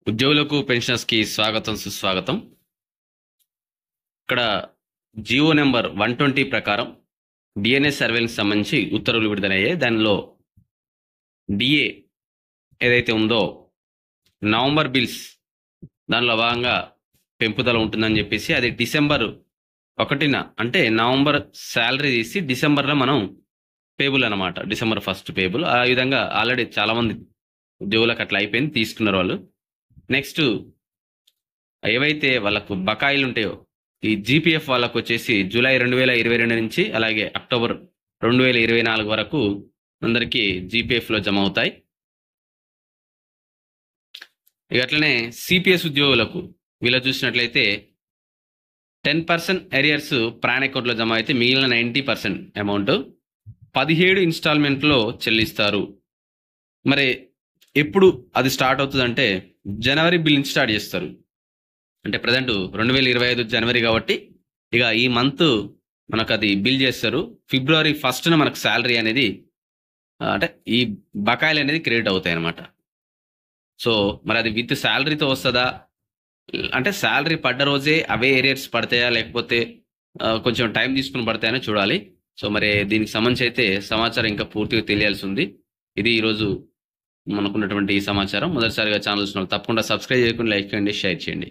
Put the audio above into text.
ఉద్యోగులకు పెన్షనర్స్ కి స్వాగతం సుస్వాగతం. ఇక్కడ జియో నెంబర్ 120 ప్రకారం డిఎన్ఎస్ సర్వేలకు సంబంధించి ఉత్తర్వులు విడుదలయ్యాయి. దానిలో డిఏ ఏదైతే ఉందో నవంబర్ బిల్స్ దానిలో భాగంగా పెంపుదల ఉంటుందని చెప్పేసి అది డిసెంబర్ 1న అంటే నవంబర్ శాలరీ తీసి డిసెంబర్లో మనం పేబుల్ అనమాట. December 1 payable. ఆ విధంగా ఆల్రెడీ చాలా మంది ఉద్యోగులకు అట్లా అయిపోయింది, తీసుకున్నారు వాళ్ళు. నెక్స్ట్ ఏవైతే వాళ్ళకు బకాయిలు ఉంటాయో ఈ జీపీఎఫ్ వాళ్ళకు వచ్చేసి జూలై 2022 నుంచి అలాగే అక్టోబర్ 2024 వరకు అందరికీ జీపీఎఫ్లో జమ అవుతాయి. ఇక అట్లనే సిపిఎస్ ఉద్యోగులకు వీళ్ళు చూసినట్లయితే 10% ఎరియర్స్ ప్రాన్ అకౌంట్లో జమ అయితే మిగిలిన 90% అమౌంట్ 17 ఇన్స్టాల్మెంట్లో చెల్లిస్తారు. మరి ఎప్పుడు అది స్టార్ట్ అవుతుందంటే జనవరి బిల్ నుంచి స్టార్ట్ చేస్తారు. అంటే ప్రజెంట్ 2025 జనవరి కాబట్టి ఇక ఈ మంత్ మనకు అది బిల్ చేస్తారు. ఫిబ్రవరి 1న మనకు శాలరీ అనేది అంటే ఈ బకాయిలు అనేది క్రెడిట్ అవుతాయి అన్నమాట. సో మరి అది విత్ శాలరీతో వస్తుందా, అంటే శాలరీ పడ్డ రోజే అవే ఏరియర్స్ పడతాయా లేకపోతే కొంచెం టైం తీసుకుని పడతాయని చూడాలి. సో మరి దీనికి సంబంధించి అయితే సమాచారం ఇంకా పూర్తిగా తెలియాల్సి ఉంది. ఇది ఈరోజు మనకున్నటువంటి ఈ సమాచారం. మొదటిసారిగా ఛానల్స్ తప్పకుండా సబ్స్క్రైబ్ చేయకుండా లైక్ చేయండి, షేర్ చేయండి.